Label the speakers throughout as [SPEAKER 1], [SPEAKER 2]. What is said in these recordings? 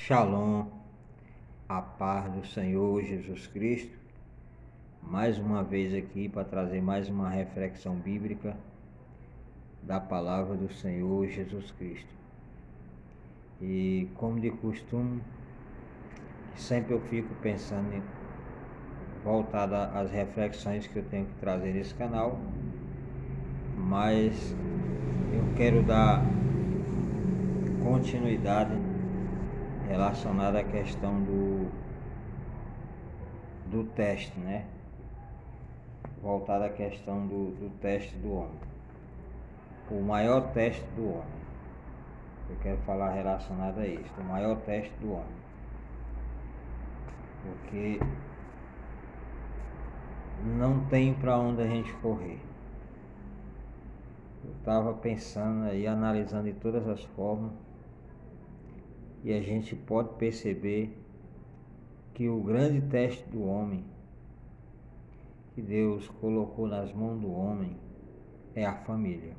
[SPEAKER 1] Shalom, a paz do Senhor Jesus Cristo, mais uma vez aqui para trazer mais uma reflexão bíblica da palavra do Senhor Jesus Cristo. E como de costume, sempre eu fico pensando voltado às reflexões que eu tenho que trazer nesse canal, mas eu quero dar continuidade relacionada à questão do teste, né? Voltada à questão do teste do homem. O maior teste do homem. Eu quero falar relacionado a isso. O maior teste do homem. Porque não tem para onde a gente correr. Eu estava pensando aí, analisando de todas as formas, e a gente pode perceber que o grande teste do homem, que Deus colocou nas mãos do homem, é a família.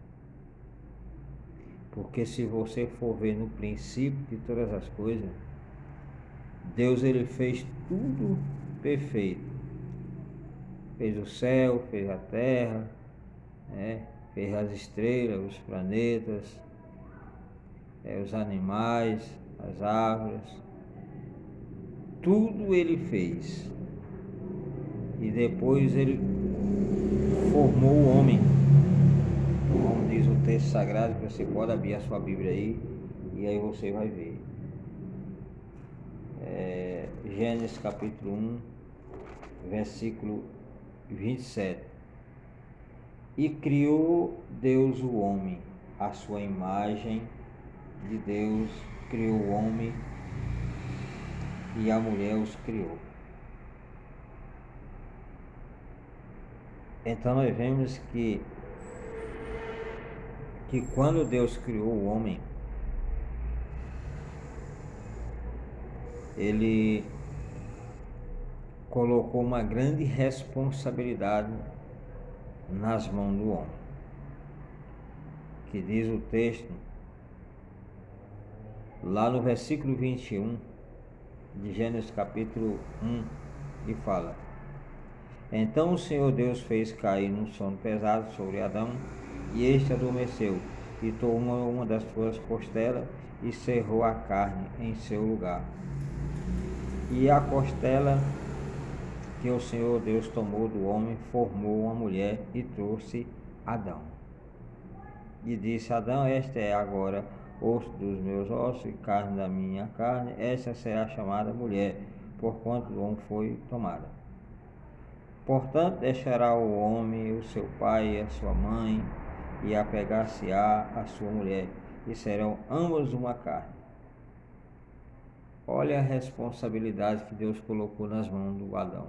[SPEAKER 1] Porque se você for ver no princípio de todas as coisas, Deus ele fez tudo perfeito. Fez o céu, fez a terra, né? Fez as estrelas, os planetas, os animais, as árvores. Tudo ele fez. E depois ele formou o homem. Como diz o texto sagrado, que você pode abrir a sua Bíblia aí, e aí você vai ver. Gênesis capítulo 1, versículo 27. E criou Deus o homem, à sua imagem de Deus criou o homem, e a mulher os criou. Então nós vemos que quando Deus criou o homem, ele colocou uma grande responsabilidade nas mãos do homem. Que diz o texto, lá no versículo 21 de Gênesis capítulo 1, e fala: Então o Senhor Deus fez cair um sono pesado sobre Adão, e este adormeceu, e tomou uma das suas costelas e cerrou a carne em seu lugar. E a costela que o Senhor Deus tomou do homem formou uma mulher e trouxe Adão. E disse Adão: Esta é agora osso dos meus ossos e carne da minha carne, esta será chamada mulher, porquanto do homem foi tomada. Portanto, deixará o homem o seu pai e a sua mãe, e apegar-se-á a sua mulher, e serão ambos uma carne. Olha a responsabilidade que Deus colocou nas mãos do Adão.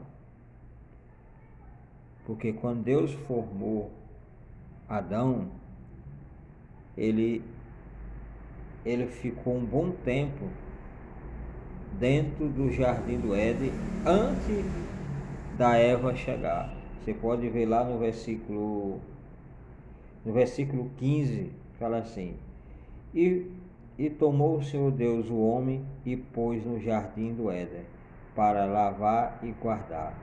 [SPEAKER 1] Porque quando Deus formou Adão, ele ficou um bom tempo dentro do jardim do Éden antes da Eva chegar. Você pode ver lá no versículo 15, fala assim: E tomou o Senhor Deus o homem e pôs no jardim do Éden para lavar e guardar.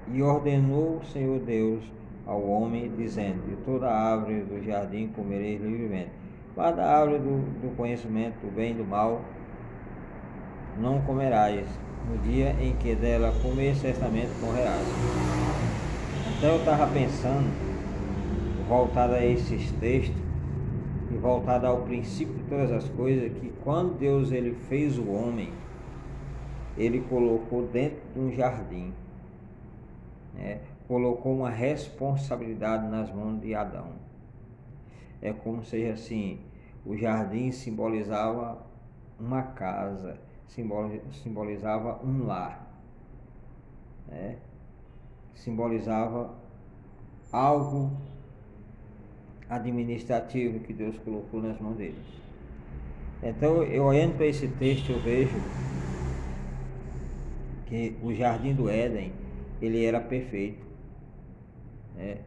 [SPEAKER 1] E ordenou o Senhor Deus ao homem, dizendo: De toda a árvore do jardim comereis livremente, mas da árvore do conhecimento do bem e do mal não comerás. No dia em que dela comer, certamente morrerás. Então eu estava pensando, voltado a esses textos, e voltado ao princípio de todas as coisas, que quando Deus ele fez o homem, ele colocou dentro de um jardim, né? Colocou uma responsabilidade nas mãos de Adão. É como se assim, o jardim simbolizava uma casa, simbolizava um lar, né? Simbolizava algo administrativo que Deus colocou nas mãos dele. Então, eu olhando para esse texto, eu vejo que o jardim do Éden, ele era perfeito, né?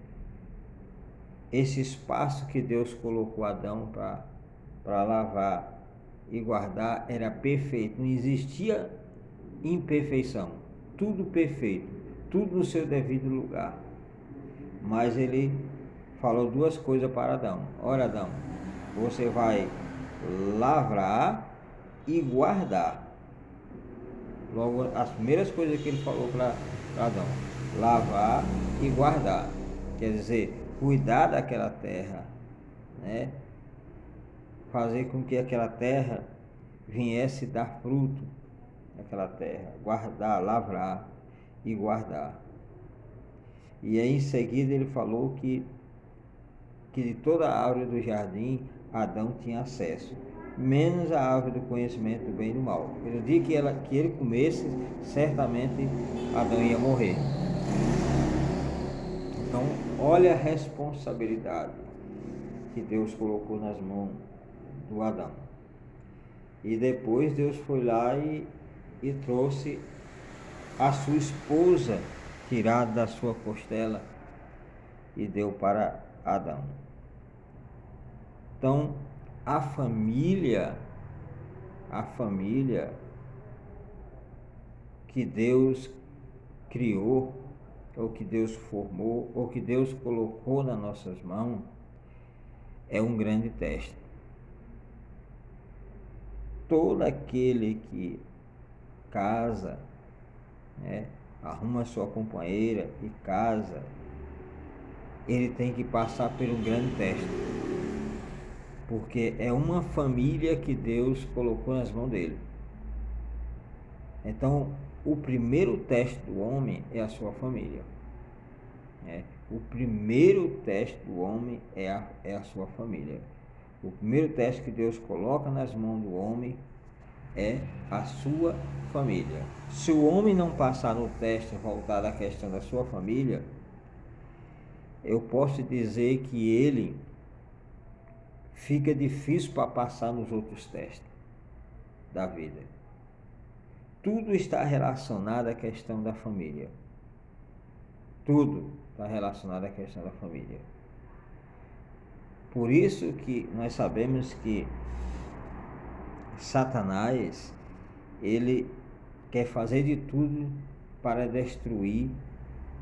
[SPEAKER 1] Esse espaço que Deus colocou Adão para lavar e guardar era perfeito, não existia imperfeição, tudo perfeito, tudo no seu devido lugar. Mas ele falou duas coisas para Adão: ora, Adão, você vai lavrar e guardar. Logo, as primeiras coisas que ele falou para Adão: lavar e guardar. Quer dizer, cuidar daquela terra, né? Fazer com que aquela terra viesse dar fruto, aquela terra, guardar, lavrar e guardar. E aí em seguida ele falou que de toda a árvore do jardim Adão tinha acesso, menos a árvore do conhecimento do bem e do mal. No dia que ele comesse, certamente Adão ia morrer. Então, olha a responsabilidade que Deus colocou nas mãos do Adão. E depois Deus foi lá e trouxe a sua esposa, tirada da sua costela, e deu para Adão. Então, a família que Deus criou, ou que Deus formou, ou que Deus colocou nas nossas mãos, é um grande teste. Todo aquele que casa, né, arruma sua companheira e casa, ele tem que passar por um grande teste, porque é uma família que Deus colocou nas mãos dele. Então, o primeiro teste do homem é a sua família. O primeiro teste do homem é a sua família. O primeiro teste que Deus coloca nas mãos do homem é a sua família. Se o homem não passar no teste voltado à questão da sua família, eu posso dizer que ele fica difícil para passar nos outros testes da vida. Tudo está relacionado à questão da família. Tudo está relacionado à questão da família. Por isso que nós sabemos que Satanás, ele quer fazer de tudo para destruir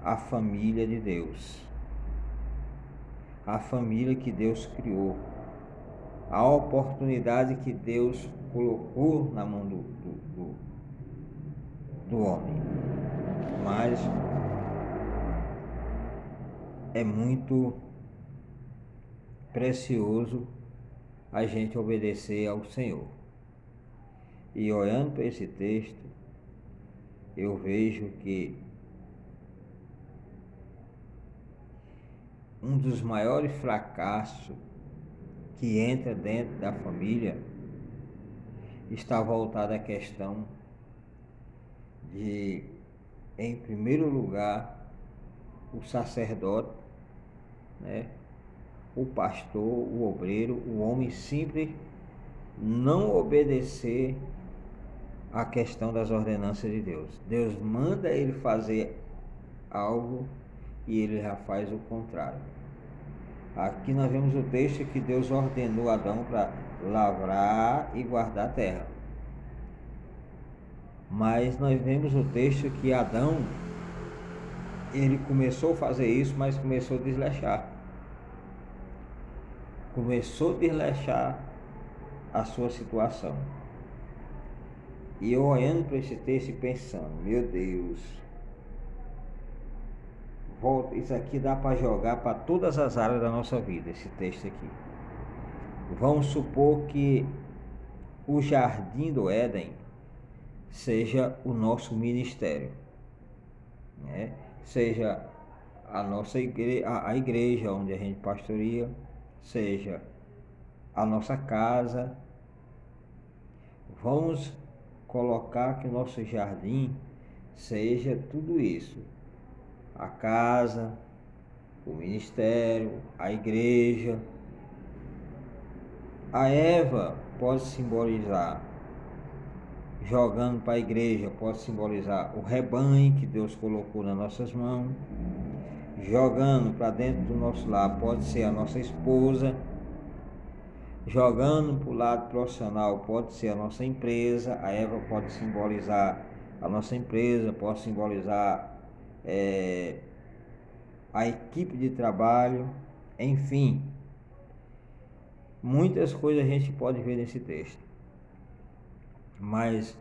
[SPEAKER 1] a família de Deus. A família que Deus criou. A oportunidade que Deus colocou na mão do homem. Mas é muito precioso a gente obedecer ao Senhor. E olhando para esse texto, eu vejo que um dos maiores fracassos que entra dentro da família está voltado à questão de, em primeiro lugar, o sacerdote, né, o pastor, o obreiro, o homem simples não obedecer à questão das ordenanças de Deus. Deus manda ele fazer algo e ele já faz o contrário. Aqui nós vemos o texto que Deus ordenou Adão para lavrar e guardar a terra. Mas nós vemos o texto que Adão, ele começou a fazer isso, mas começou a desleixar. Começou a desleixar a sua situação. E eu olhando para esse texto e pensando, meu Deus, isso aqui dá para jogar para todas as áreas da nossa vida, esse texto aqui. Vamos supor que o jardim do Éden seja o nosso ministério, né? Seja a nossa a igreja onde a gente pastoreia, seja a nossa casa. Vamos colocar que o nosso jardim seja tudo isso: a casa, o ministério, a igreja. A Eva pode simbolizar, jogando para a igreja, pode simbolizar o rebanho que Deus colocou nas nossas mãos. Jogando para dentro do nosso lar, pode ser a nossa esposa. Jogando para o lado profissional, pode ser a nossa empresa, a Eva pode simbolizar a nossa empresa, pode simbolizar a equipe de trabalho, enfim, muitas coisas a gente pode ver nesse texto. Mas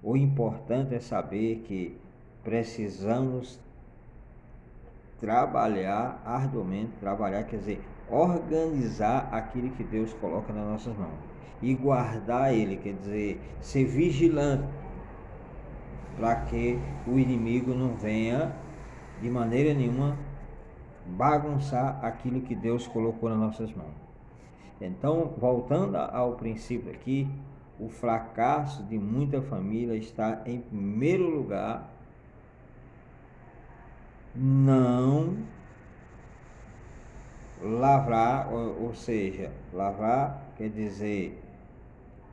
[SPEAKER 1] o importante é saber que precisamos trabalhar arduamente, quer dizer, organizar aquilo que Deus coloca nas nossas mãos e guardar ele, quer dizer, ser vigilante para que o inimigo não venha de maneira nenhuma bagunçar aquilo que Deus colocou nas nossas mãos. Então, voltando ao princípio aqui, o fracasso de muita família está em primeiro lugar não lavrar, ou seja, lavrar quer dizer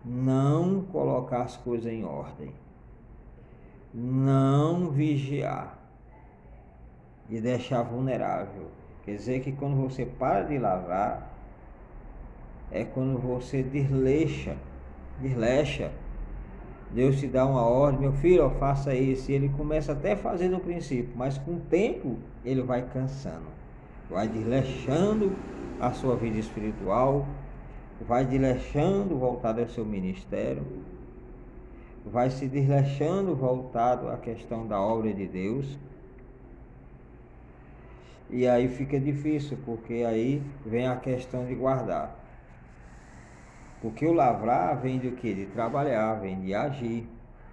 [SPEAKER 1] não colocar as coisas em ordem, não vigiar e deixar vulnerável. Quer dizer que quando você para de lavrar, é quando você desleixa. Deus te dá uma ordem, meu filho, faça isso, e ele começa até a fazer no princípio, mas com o tempo ele vai cansando, vai desleixando a sua vida espiritual, vai desleixando voltado ao seu ministério, vai se desleixando voltado à questão da obra de Deus, e aí fica difícil, porque aí vem a questão de guardar. Porque o lavrar vem do que? De trabalhar, vem de agir,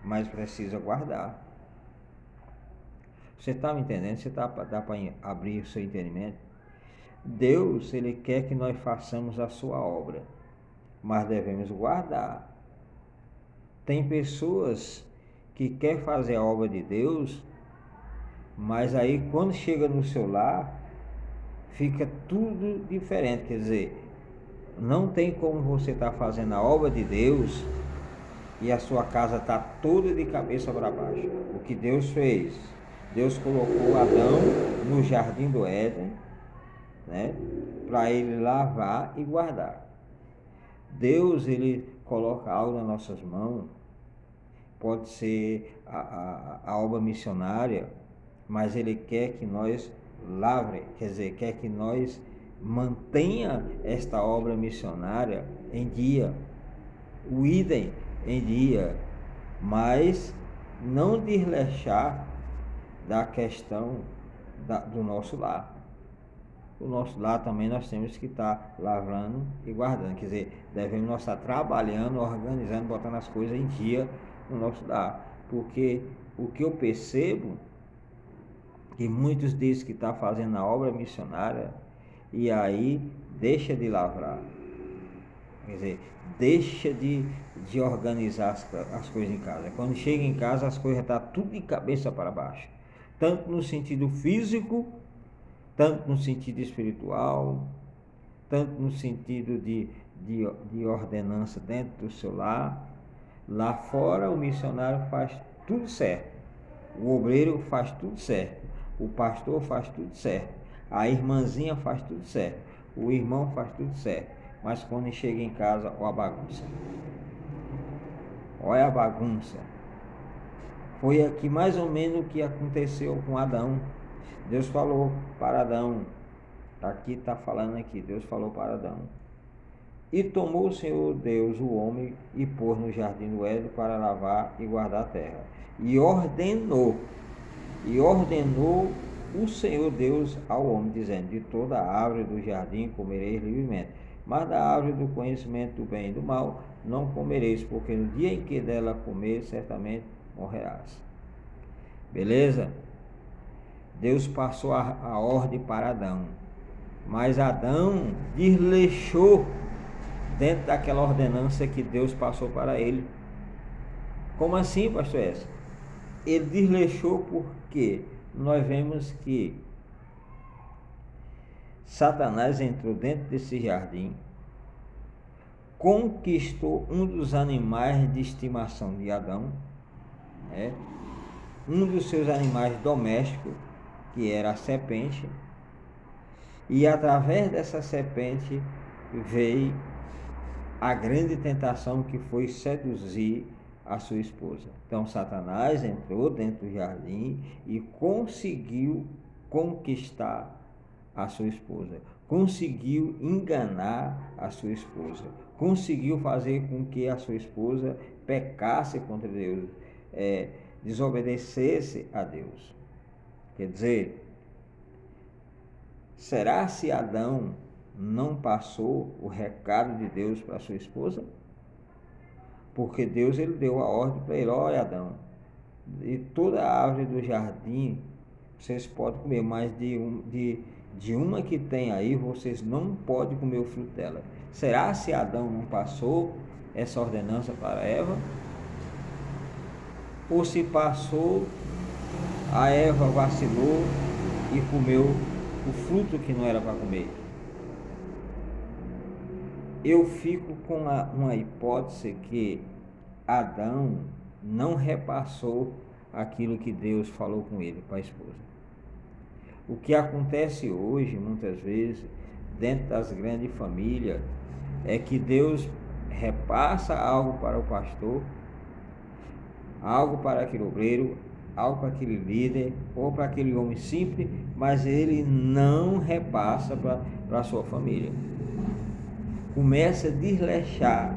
[SPEAKER 1] mas precisa guardar. Você está me entendendo? Dá para abrir o seu entendimento? Deus, ele quer que nós façamos a sua obra, mas devemos guardar. Tem pessoas que querem fazer a obra de Deus, mas aí quando chega no seu lar, fica tudo diferente, quer dizer, não tem como você estar fazendo a obra de Deus e a sua casa está toda de cabeça para baixo. O que Deus fez? Deus colocou Adão no jardim do Éden, né, para ele lavar e guardar. Deus, ele coloca algo nas nossas mãos, pode ser a obra missionária, mas ele quer que nós lavre, quer dizer, quer que nós mantenha esta obra missionária em dia, o idem em dia, mas não desleixar da questão do nosso lar. O nosso lar também nós temos que estar lavrando e guardando, quer dizer, devemos nós estar trabalhando, organizando, botando as coisas em dia no nosso lar, porque o que eu percebo que muitos dizem que está fazendo a obra missionária e aí deixa de lavrar, quer dizer, deixa de organizar as coisas em casa. Quando chega em casa, as coisas estão tudo de cabeça para baixo, tanto no sentido físico, tanto no sentido espiritual, tanto no sentido de ordenança dentro do seu lar. Lá fora o missionário faz tudo certo, o obreiro faz tudo certo, o pastor faz tudo certo, a irmãzinha faz tudo certo, o irmão faz tudo certo, mas quando chega em casa, olha a bagunça. Olha a bagunça. Foi aqui mais ou menos o que aconteceu com Adão. Deus falou para Adão, aqui está falando aqui, Deus falou para Adão: e tomou o Senhor Deus o homem e pôs no jardim do Éden para lavar e guardar a terra. E ordenou o Senhor Deus ao homem, dizendo: de toda a árvore do jardim comereis livremente, mas da árvore do conhecimento do bem e do mal não comereis, porque no dia em que dela comer, certamente morrerás. Beleza? Deus passou a ordem para Adão, mas Adão desleixou dentro daquela ordenança que Deus passou para ele. Como assim, pastor Essa? Ele desleixou porque nós vemos que Satanás entrou dentro desse jardim, conquistou um dos animais de estimação de Adão, né? Um dos seus animais domésticos, que era a serpente, e através dessa serpente veio a grande tentação que foi seduzir a sua esposa. Então Satanás entrou dentro do jardim e conseguiu conquistar a sua esposa, conseguiu enganar a sua esposa, conseguiu fazer com que a sua esposa pecasse contra Deus, desobedecesse a Deus. Quer dizer, será se Adão não passou o recado de Deus para sua esposa? Porque Deus ele deu a ordem para ele: olha, Adão, de toda a árvore do jardim vocês podem comer, mas de uma que tem aí vocês não podem comer o fruto dela. Será se Adão não passou essa ordenança para Eva? Ou se passou, a Eva vacilou e comeu o fruto que não era para comer? Eu fico com uma hipótese que Adão não repassou aquilo que Deus falou com ele, para a esposa. O que acontece hoje, muitas vezes, dentro das grandes famílias, é que Deus repassa algo para o pastor, algo para aquele obreiro, algo para aquele líder, ou para aquele homem simples, mas ele não repassa para a sua família. Começa a desleixar,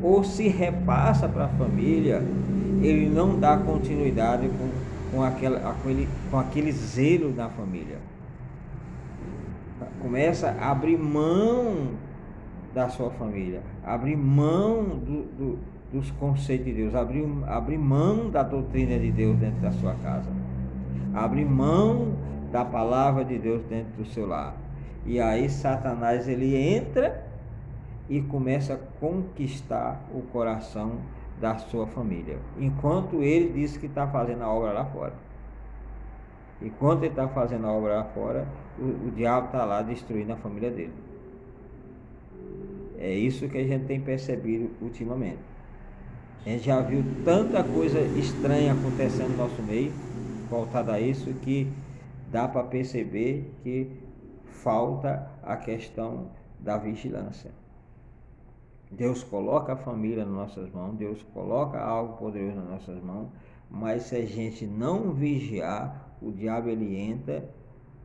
[SPEAKER 1] ou se repassa para a família, ele não dá continuidade com aquele zelo na família. Começa a abrir mão da sua família, abrir mão dos conceitos de Deus, abrir mão da doutrina de Deus dentro da sua casa, abrir mão da palavra de Deus dentro do seu lar. E aí Satanás ele entra e começa a conquistar o coração da sua família, enquanto ele diz que está fazendo a obra lá fora. Enquanto ele está fazendo a obra lá fora, o diabo está lá destruindo a família dele. É isso que a gente tem percebido ultimamente. A gente já viu tanta coisa estranha acontecendo no nosso meio, voltada a isso, que dá para perceber que falta a questão da vigilância. Deus coloca a família nas nossas mãos, Deus coloca algo poderoso nas nossas mãos, mas se a gente não vigiar, o diabo ele entra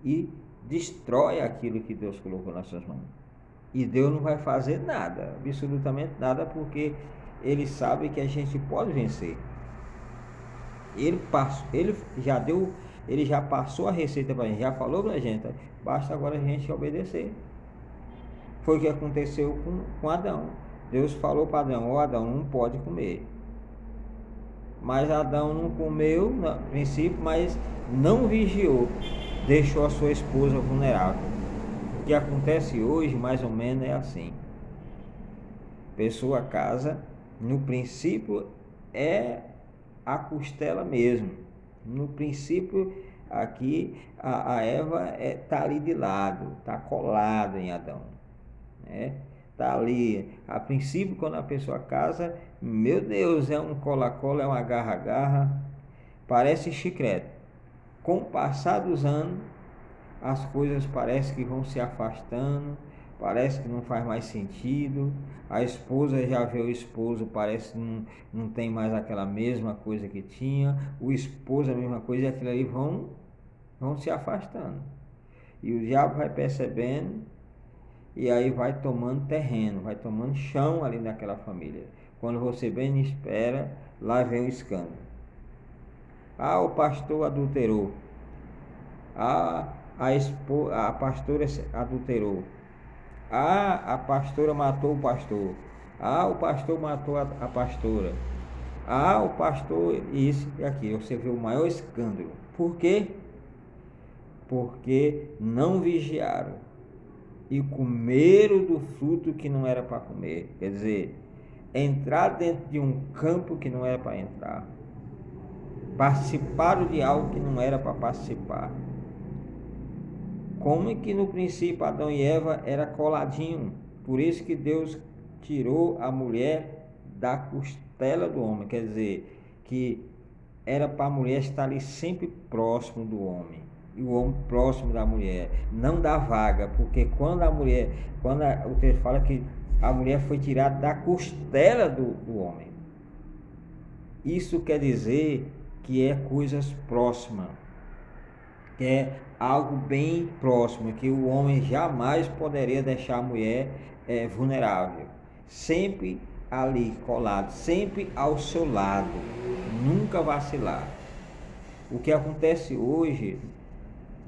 [SPEAKER 1] e destrói aquilo que Deus colocou nas nossas mãos. E Deus não vai fazer nada, absolutamente nada, porque ele sabe que a gente pode vencer. Ele já passou a receita para a gente, já falou para a gente, basta agora a gente obedecer. Foi o que aconteceu com Adão. Deus falou para Adão: Adão, não pode comer. Mas Adão não comeu, no princípio, mas não vigiou, deixou a sua esposa vulnerável. O que acontece hoje, mais ou menos, é assim. Pessoa casa, no princípio, é a costela mesmo. No princípio, aqui, a Eva está ali de lado, está colada em Adão, né? Está ali. A princípio, quando a pessoa casa, meu Deus, é um cola-cola, é uma garra-garra, parece chiclete. Com o passar dos anos, as coisas parecem que vão se afastando, parece que não faz mais sentido. A esposa já vê o esposo, parece que não tem mais aquela mesma coisa que tinha. O esposo a mesma coisa, e aquilo ali vão se afastando. E o diabo vai percebendo, e aí vai tomando terreno, vai tomando chão ali naquela família. Quando você bem espera, lá vem o escândalo. O pastor adulterou. A pastora adulterou. A pastora matou o pastor. O pastor matou a pastora. O pastor isso e aquilo. Você vê o maior escândalo. Por quê? Porque não vigiaram e comeram do fruto que não era para comer. Quer dizer, entrar dentro de um campo que não era para entrar. Participaram de algo que não era para participar. Como é que no princípio Adão e Eva era coladinho? Por isso que Deus tirou a mulher da costela do homem. Quer dizer, que era para a mulher estar ali sempre próximo do homem. E o homem próximo da mulher. Não da vaga, porque quando o texto fala que a mulher foi tirada da costela do homem. Isso quer dizer que é coisas próximas, que é algo bem próximo, que o homem jamais poderia deixar a mulher vulnerável, sempre ali colado, sempre ao seu lado, nunca vacilar. O que acontece hoje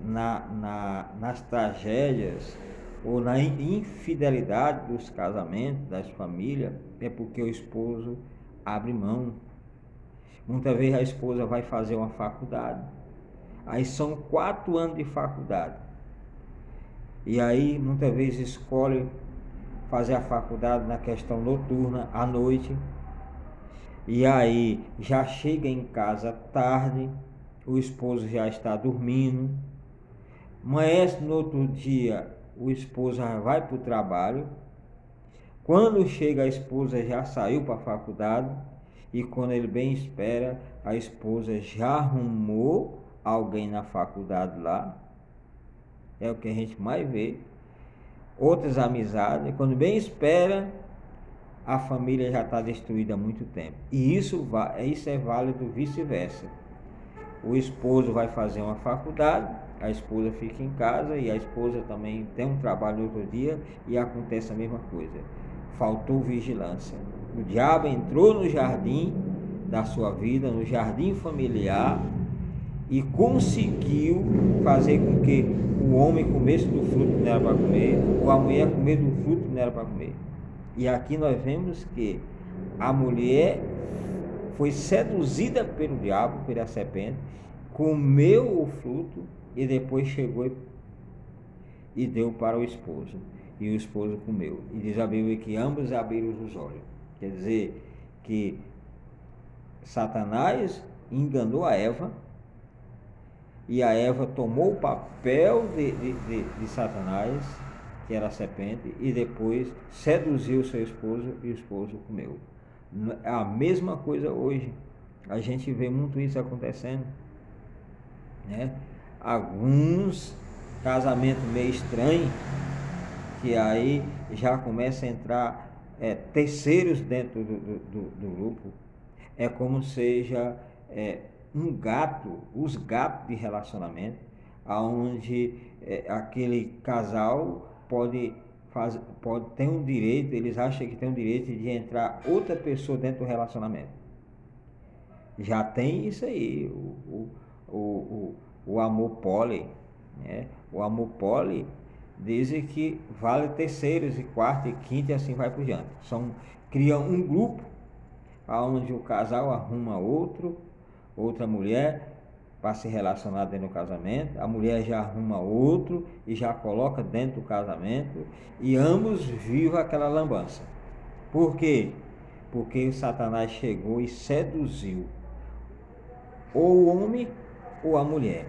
[SPEAKER 1] nas tragédias ou na infidelidade dos casamentos, das famílias, é porque o esposo abre mão. Muitas vezes a esposa vai fazer uma faculdade, aí são 4 anos de faculdade, e aí muitas vezes escolhe fazer a faculdade na questão noturna, à noite, e aí já chega em casa tarde, o esposo já está dormindo, amanhece no outro dia, o esposo já vai para o trabalho, quando chega a esposa já saiu para a faculdade, e quando ele bem espera, a esposa já arrumou alguém na faculdade lá, é o que a gente mais vê, outras amizades, quando bem espera, a família já está destruída há muito tempo. E isso é válido vice-versa. O esposo vai fazer uma faculdade, a esposa fica em casa, e a esposa também tem um trabalho outro dia, e acontece a mesma coisa. Faltou vigilância. O diabo entrou no jardim da sua vida, no jardim familiar, e conseguiu fazer com que o homem comesse do fruto que não era para comer, ou a mulher comer do fruto que não era para comer. E aqui nós vemos que a mulher foi seduzida pelo diabo, pela serpente, comeu o fruto e depois chegou e deu para o esposo. E o esposo comeu. E diz a Bíblia que ambos abriram os olhos. Quer dizer que Satanás enganou a Eva, e a Eva tomou o papel de Satanás, que era a serpente, e depois seduziu seu esposo, e o esposo comeu. É a mesma coisa hoje. A gente vê muito isso acontecendo, né? Alguns casamentos meio estranhos, que aí já começa a entrar terceiros dentro do grupo. É como seja um gato, os gatos de relacionamento, onde aquele casal pode ter um direito, eles acham que tem o direito de entrar outra pessoa dentro do relacionamento. Já tem isso aí, o amor poli, né? O amor poli dizem que vale terceiros e quarto e quinto e assim vai por diante. Cria um grupo onde o casal arruma outra mulher para se relacionar dentro do casamento, a mulher já arruma outro e já coloca dentro do casamento, e ambos vivem aquela lambança. Por quê? Porque Satanás chegou e seduziu ou o homem ou a mulher.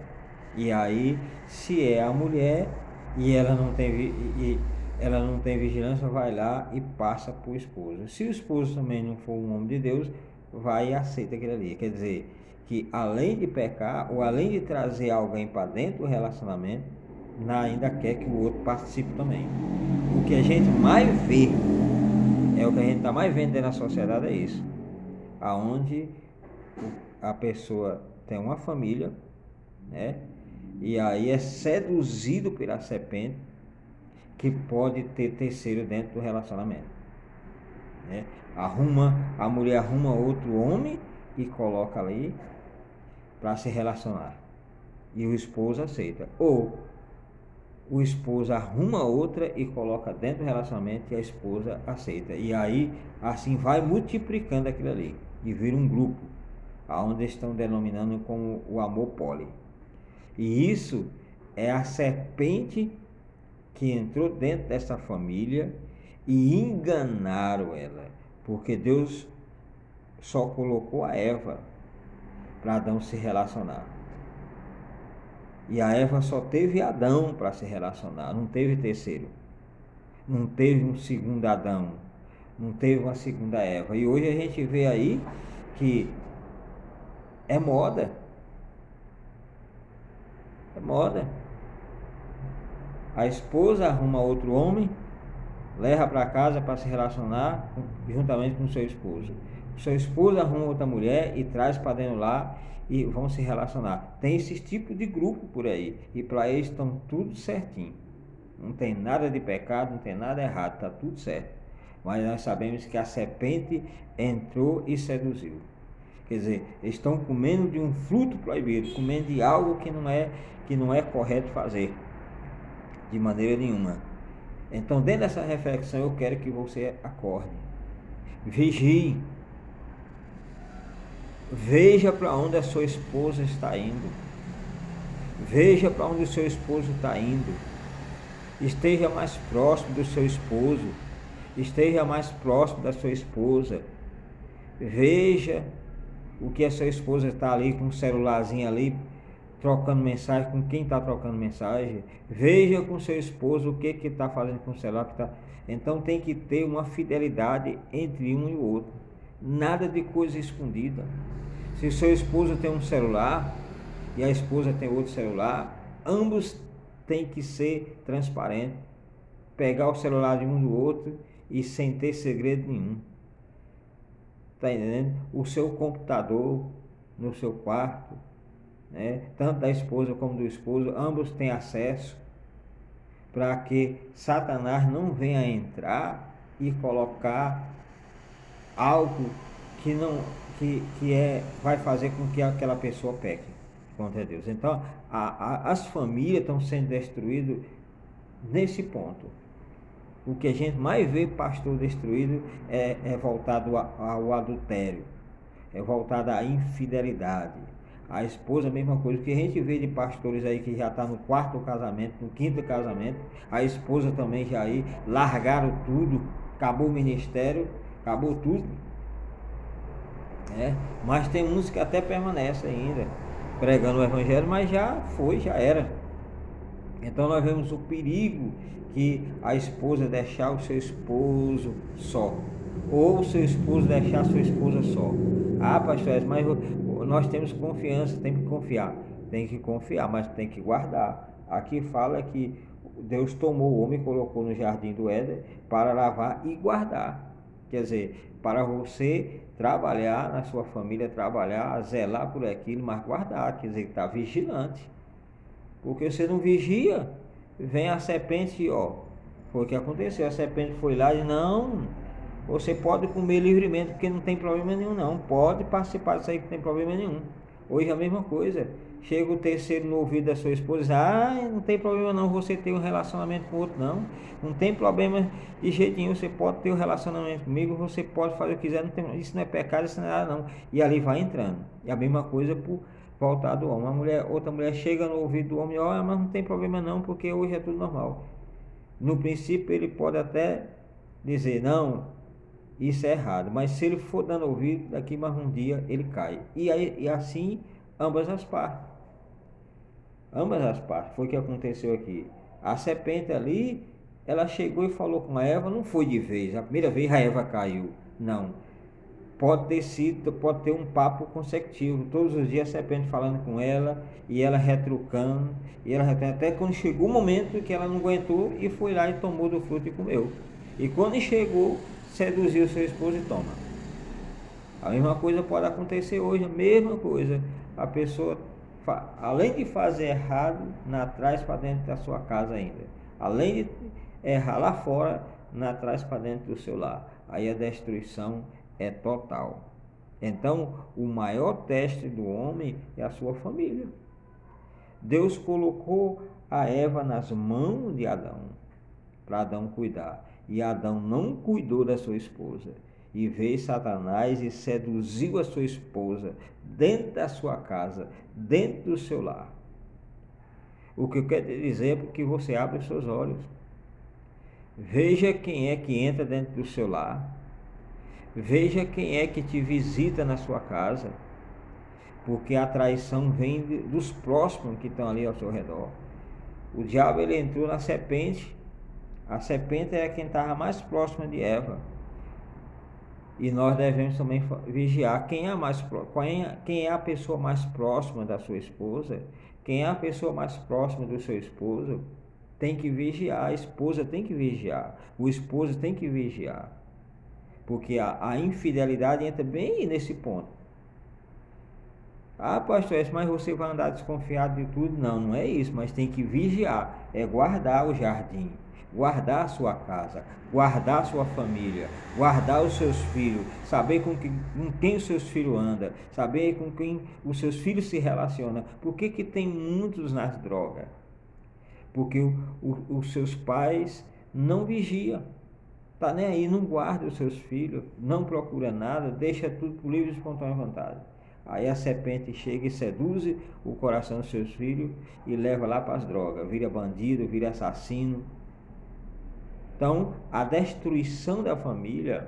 [SPEAKER 1] E aí, se é a mulher e ela não tem vigilância, vai lá e passa para o esposo. Se o esposo também não for um homem de Deus, vai e aceita aquilo ali. Quer dizer, que além de pecar, ou além de trazer alguém para dentro do relacionamento, ainda quer que o outro participe também. O que a gente mais vê, o que a gente está mais vendo dentro da sociedade é isso. Aonde a pessoa tem uma família, né? E aí é seduzido pela serpente, que pode ter terceiro dentro do relacionamento, né? A mulher arruma outro homem e coloca ali para se relacionar, e o esposo aceita, ou o esposo arruma outra e coloca dentro do relacionamento e a esposa aceita, e aí assim vai multiplicando aquilo ali e vira um grupo, aonde estão denominando como o amor poli. E isso é a serpente que entrou dentro dessa família e enganaram ela, porque Deus só colocou a Eva para Adão se relacionar, e a Eva só teve Adão para se relacionar, não teve terceiro, não teve um segundo Adão, não teve uma segunda Eva. E hoje a gente vê aí que é moda. A esposa arruma outro homem leva para casa para se relacionar juntamente com o seu esposo. O seu esposo arruma outra mulher e traz para dentro lá e vão se relacionar. Tem esse tipo de grupo por aí, e para eles estão tudo certinho. Não tem nada de pecado, não tem nada errado, está tudo certo. Mas nós sabemos que a serpente entrou e seduziu. Quer dizer, eles estão comendo de um fruto proibido, comendo de algo que não é correto fazer, de maneira nenhuma. Então, dentro dessa reflexão, eu quero que você acorde, vigie, veja para onde a sua esposa está indo, veja para onde o seu esposo está indo, esteja mais próximo do seu esposo, esteja mais próximo da sua esposa, veja o que a sua esposa está ali com o celularzinho ali, trocando mensagem, com quem está trocando mensagem, veja com seu esposo o que está fazendo com o celular. Então tem que ter uma fidelidade entre um e o outro, nada de coisa escondida. Se seu esposo tem um celular e a esposa tem outro celular, ambos têm que ser transparentes, pegar o celular de um do outro e sem ter segredo nenhum. Está entendendo? O seu computador no seu quarto, né? Tanto da esposa como do esposo, ambos têm acesso, para que Satanás não venha entrar e colocar algo que vai fazer com que aquela pessoa peque contra Deus. Então, as famílias estão sendo destruídas nesse ponto. O que a gente mais vê pastor destruído é voltado ao adultério, é voltado à infidelidade. A esposa, a mesma coisa. O que a gente vê de pastores aí que já está no quarto casamento, no quinto casamento, a esposa também já aí, largaram tudo, acabou o ministério, acabou tudo. Mas tem uns que até permanecem ainda, pregando o evangelho, mas já era. Então nós vemos o perigo que a esposa deixar o seu esposo só, ou o seu esposo deixar a sua esposa só. Pastor, mas nós temos confiança, tem que confiar, mas tem que guardar. Aqui fala que Deus tomou o homem e colocou no jardim do Éden para lavar e guardar. Quer dizer, para você trabalhar na sua família, trabalhar, zelar por aquilo, mas guardar, quer dizer, estar vigilante. Porque você não vigia, vem a serpente, foi o que aconteceu, a serpente foi lá e não, você pode comer livremente, porque não tem problema nenhum não, pode participar disso aí que não tem problema nenhum. Hoje a mesma coisa, chega o terceiro no ouvido da sua esposa, não tem problema não você ter um relacionamento com o outro não tem problema de jeito nenhum, você pode ter um relacionamento comigo, você pode fazer o que quiser, isso não é pecado, isso não é nada não, e ali vai entrando. E a mesma coisa por voltar do homem, outra mulher chega no ouvido do homem, mas não tem problema não, porque hoje é tudo normal. No princípio ele pode até dizer, não, isso é errado, mas se ele for dando ouvido, daqui mais um dia ele cai. E assim, ambas as partes, foi o que aconteceu aqui. A serpente ali, ela chegou e falou com a Eva, não foi de vez, a primeira vez a Eva caiu, não. Pode ter um papo consecutivo, todos os dias a serpente falando com ela, e ela retrucando, até quando chegou o momento que ela não aguentou e foi lá e tomou do fruto e comeu. E quando chegou, seduziu seu esposo e toma. A mesma coisa pode acontecer hoje, a mesma coisa. A pessoa, além de fazer errado, traz para dentro da sua casa ainda. Além de errar lá fora, traz para dentro do seu lar. Aí a destruição é total. Então, o maior teste do homem é a sua família. Deus colocou a Eva nas mãos de Adão, para Adão cuidar. E Adão não cuidou da sua esposa. E veio Satanás e seduziu a sua esposa dentro da sua casa, dentro do seu lar. O que eu quero dizer é que você abre os seus olhos. Veja quem é que entra dentro do seu lar. Veja quem é que te visita na sua casa, porque a traição vem dos próximos que estão ali ao seu redor. O diabo ele entrou na serpente. A serpente é quem estava mais próxima de Eva. E nós devemos também vigiar quem é a pessoa mais próxima da sua esposa, quem é a pessoa mais próxima do seu esposo. tem que vigiar, a esposa tem que vigiar, o esposo tem que vigiar. Porque a infidelidade entra bem nesse ponto. Ah, pastor, mas você vai andar desconfiado de tudo? Não, não é isso, mas tem que vigiar, é guardar o jardim, guardar a sua casa, guardar a sua família, guardar os seus filhos, saber com quem os seus filhos andam, saber com quem os seus filhos se relacionam. Por que tem muitos nas drogas? Porque os seus pais não vigiam, tá nem aí, não guarda os seus filhos, não procura nada, deixa tudo por livre e espontânea vontade. Aí a serpente chega e seduz o coração dos seus filhos e leva lá para as drogas, vira bandido, vira assassino. Então, a destruição da família,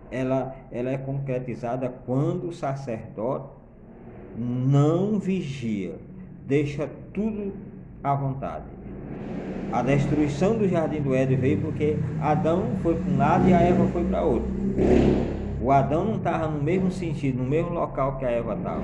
[SPEAKER 1] ela é concretizada quando o sacerdote não vigia, deixa tudo à vontade. A destruição do jardim do Éden veio porque Adão foi para um lado e a Eva foi para outro. O Adão não estava no mesmo sentido, no mesmo local que a Eva estava.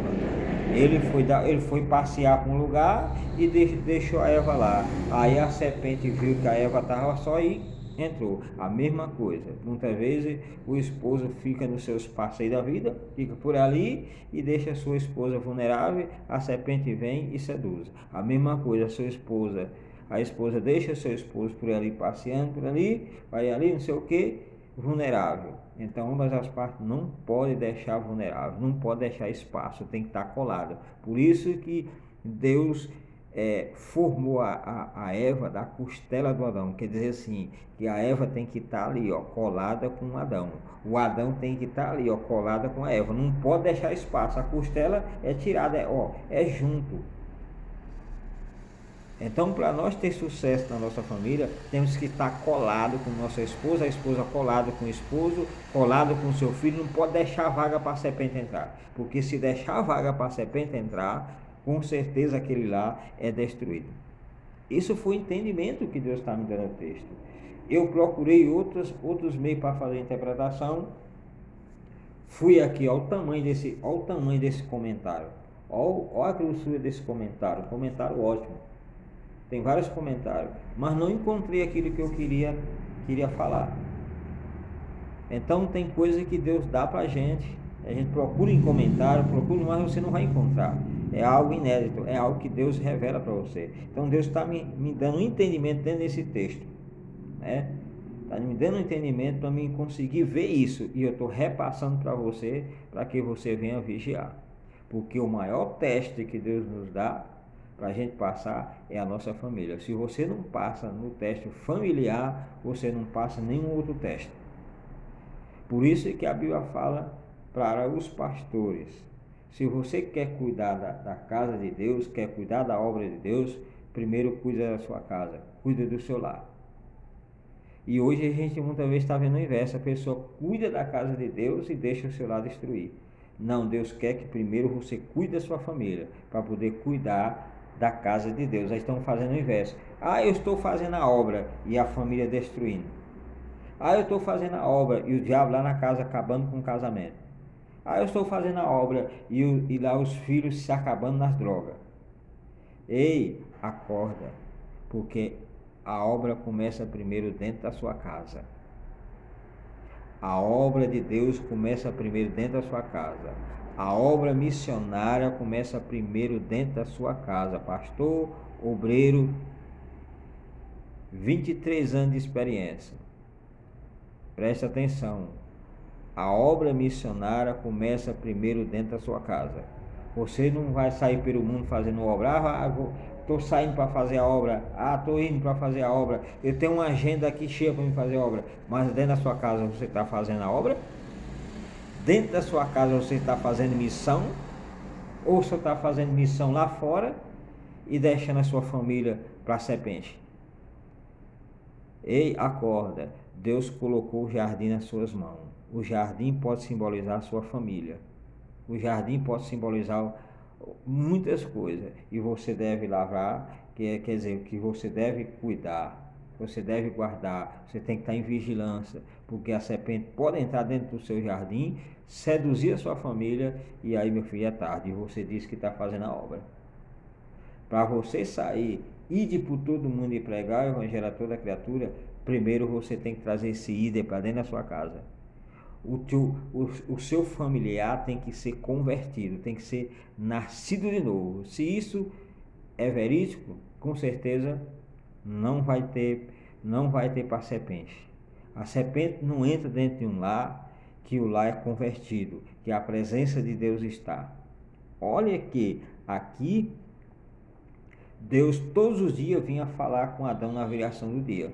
[SPEAKER 1] Ele foi passear para um lugar e deixou a Eva lá. Aí a serpente viu que a Eva estava só e entrou. A mesma coisa. Muitas vezes o esposo fica nos seus passeios da vida, fica por ali e deixa a sua esposa vulnerável. A serpente vem e seduz. A mesma coisa, a esposa deixa seu esposo por ali passeando por ali, vai ali, não sei o que, vulnerável. Então ambas as partes não podem deixar vulnerável, não pode deixar espaço, tem que estar colado. Por isso que Deus formou a Eva da costela do Adão. Quer dizer assim, que a Eva tem que estar ali, ó, colada com o Adão. O Adão tem que estar ali, ó, colada com a Eva. Não pode deixar espaço. A costela é tirada, é junto. Então, para nós ter sucesso na nossa família, temos que estar colado com nossa esposa, a esposa colada com o esposo, colado com o seu filho. Não pode deixar vaga para a serpente entrar, porque se deixar vaga para a serpente entrar, com certeza aquele lá é destruído. Isso foi o entendimento que Deus está me dando no texto. Eu procurei outros meios para fazer a interpretação. Fui aqui ao tamanho desse comentário. Olha a grossura desse comentário. Comentário ótimo. Tem vários comentários, mas não encontrei aquilo que eu queria falar. Então tem coisa que Deus dá pra gente. A gente procura em comentário, mas você não vai encontrar. É algo inédito, é algo que Deus revela para você. Então Deus está me dando um entendimento dentro desse texto, né? Está me dando um entendimento para mim conseguir ver isso. E eu estou repassando para você, para que você venha vigiar. Porque o maior teste que Deus nos dá para a gente passar é a nossa família. Se você não passa no teste familiar, você não passa nenhum outro teste. Por isso que a Bíblia fala para os pastores: se você quer cuidar da casa de Deus, quer cuidar da obra de Deus, primeiro cuida da sua casa, cuida do seu lar. E hoje a gente muitas vezes está vendo o inverso: a pessoa cuida da casa de Deus e deixa o seu lar destruir. Não, Deus quer que primeiro você cuide da sua família, para poder cuidar da casa de Deus. Aí estão fazendo o inverso. Eu estou fazendo a obra e a família destruindo. Eu estou fazendo a obra e o diabo lá na casa acabando com o casamento. Eu estou fazendo a obra e lá os filhos se acabando nas drogas. Ei, acorda, porque a obra começa primeiro dentro da sua casa. A obra de Deus começa primeiro dentro da sua casa. A obra missionária começa primeiro dentro da sua casa. Pastor, obreiro, 23 anos de experiência. Preste atenção. A obra missionária começa primeiro dentro da sua casa. Você não vai sair pelo mundo fazendo obra. Estou saindo para fazer a obra. Estou indo para fazer a obra. Eu tenho uma agenda aqui cheia para me fazer a obra. Mas dentro da sua casa você está fazendo a obra? Dentro da sua casa você está fazendo missão? Ou você está fazendo missão lá fora e deixando a sua família para a serpente? Ei, acorda. Deus colocou o jardim nas suas mãos. O jardim pode simbolizar a sua família. O jardim pode simbolizar muitas coisas. E você deve lavrar, quer dizer, que você deve cuidar, você deve guardar, você tem que estar em vigilância, porque a serpente pode entrar dentro do seu jardim, seduzir a sua família, e aí, meu filho, é tarde, e você diz que está fazendo a obra. Para você sair ide por todo mundo e pregar o evangelho a toda criatura, primeiro você tem que trazer esse ide para dentro da sua casa. O seu familiar tem que ser convertido, tem que ser nascido de novo. Se isso é verídico, com certeza não vai ter para a serpente. A serpente não entra dentro de um lar que o lar é convertido, que a presença de Deus está. Olha que aqui Deus todos os dias vinha falar com Adão na viração do dia.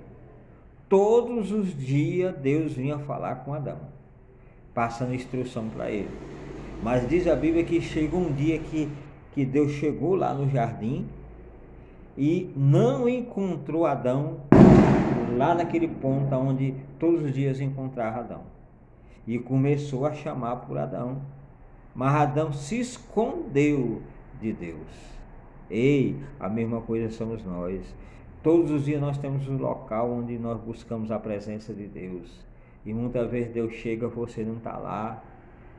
[SPEAKER 1] Todos os dias Deus vinha falar com Adão, passando instrução para ele. Mas diz a Bíblia que chegou um dia que Deus chegou lá no jardim e não encontrou Adão lá naquele ponto onde todos os dias encontrava Adão. E começou a chamar por Adão. Mas Adão se escondeu de Deus. Ei, a mesma coisa somos nós. Todos os dias nós temos um local onde nós buscamos a presença de Deus. E muitas vezes Deus chega, você não está lá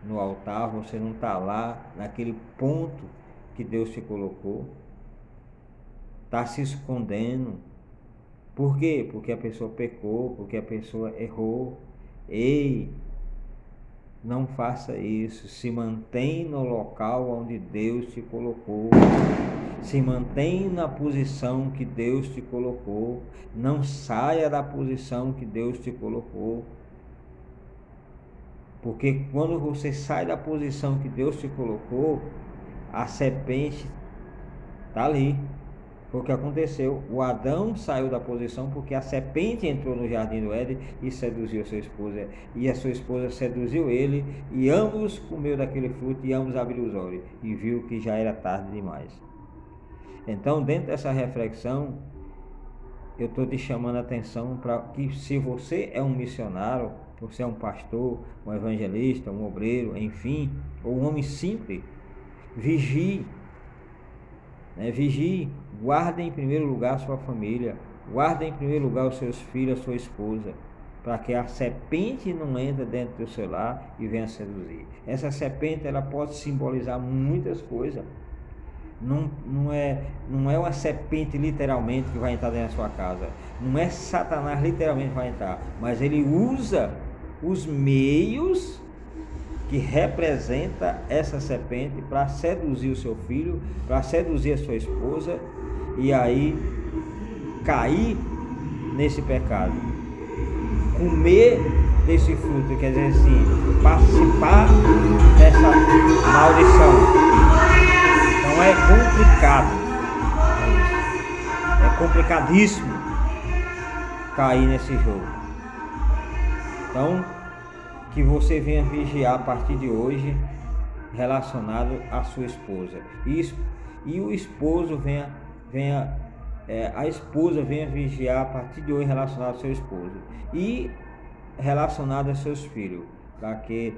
[SPEAKER 1] no altar, você não está lá naquele ponto que Deus te colocou. Está se escondendo. Por quê? Porque a pessoa pecou, porque a pessoa errou. Ei, não faça isso. Se mantém no local onde Deus te colocou. Se mantém na posição que Deus te colocou. Não saia da posição que Deus te colocou. Porque quando você sai da posição que Deus te colocou, a serpente está ali. Foi o que aconteceu. O Adão saiu da posição porque a serpente entrou no jardim do Éden e seduziu sua esposa. E a sua esposa seduziu ele, e ambos comeu daquele fruto e ambos abriram os olhos e viu que já era tarde demais. Então, dentro dessa reflexão, eu estou te chamando a atenção para que, se você é um missionário, você é um pastor, um evangelista, um obreiro, enfim, ou um homem simples, vigie. Vigie, guarde em primeiro lugar a sua família, guarde em primeiro lugar os seus filhos, a sua esposa, para que a serpente não entre dentro do seu lar e venha seduzir. Essa serpente, ela pode simbolizar muitas coisas. Não é uma serpente literalmente que vai entrar dentro da sua casa, não é Satanás literalmente que vai entrar, mas ele usa os meios que representa essa serpente para seduzir o seu filho, para seduzir a sua esposa, e aí cair nesse pecado, comer desse fruto, quer dizer assim, participar dessa maldição. Então é complicado, é complicadíssimo cair nesse jogo. Então, que você venha vigiar a partir de hoje relacionado à sua esposa. E o esposo a esposa venha vigiar a partir de hoje relacionado ao seu esposo. E relacionado aos seus filhos, para que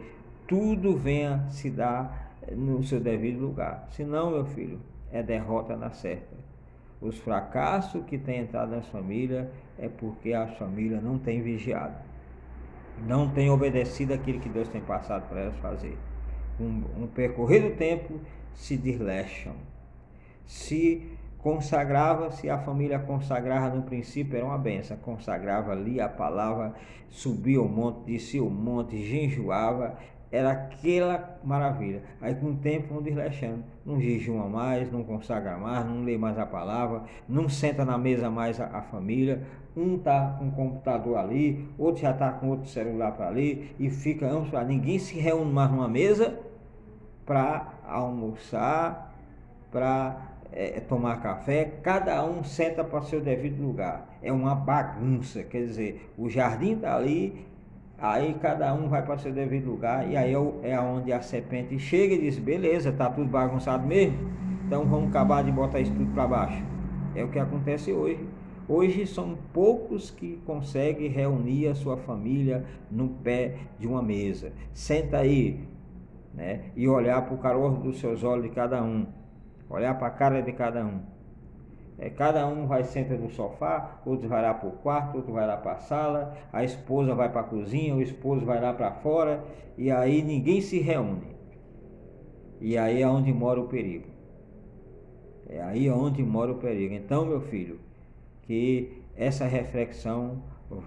[SPEAKER 1] tudo venha se dar no seu devido lugar. Senão, meu filho, é derrota na certa. Os fracassos que têm entrado nas famílias é porque a família não tem vigiado, não tem obedecido aquilo que Deus tem passado para elas fazer. Um percorrer do tempo, se desleixam. Se a família consagrava no princípio, era uma benção, consagrava ali a palavra, subia o monte, descia o monte, jejuava, era aquela maravilha. Aí com o tempo vão desleixando, não jejuma mais, não consagra mais, não lê mais a palavra, não senta na mesa mais a família. Um está com o computador ali, outro já está com outro celular para ali, e fica ambos para ninguém se reúne mais numa mesa para almoçar, para tomar café. Cada um senta para seu devido lugar. É uma bagunça, quer dizer, o jardim está ali, aí cada um vai para seu devido lugar, e aí é onde a serpente chega e diz: beleza, está tudo bagunçado mesmo, então vamos acabar de botar isso tudo para baixo. É o que acontece hoje. Hoje são poucos que conseguem reunir a sua família no pé de uma mesa. Senta aí, e olhar para o calor dos seus olhos de cada um, olhar para a cara de cada um. Cada um vai sentar no sofá, outro vai lá para o quarto, outro vai lá para a sala, a esposa vai para a cozinha, o esposo vai lá para fora, e aí ninguém se reúne. E aí é onde mora o perigo. É aí onde mora o perigo. Então, meu filho, que essa reflexão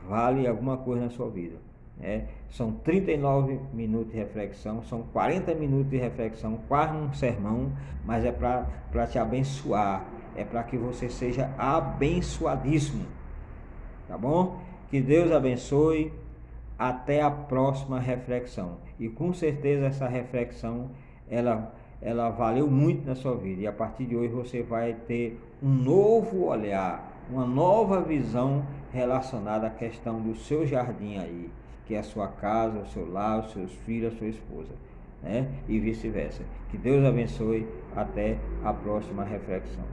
[SPEAKER 1] vale alguma coisa na sua vida. Né? São 39 minutos de reflexão, são 40 minutos de reflexão, quase um sermão, mas é para te abençoar, é para que você seja abençoadíssimo. Tá bom? Que Deus abençoe. Até a próxima reflexão. E com certeza essa reflexão ela valeu muito na sua vida. E a partir de hoje você vai ter um novo olhar, uma nova visão relacionada à questão do seu jardim aí, que é a sua casa, o seu lar, os seus filhos, a sua esposa, né? E vice-versa. Que Deus abençoe. Até a próxima reflexão.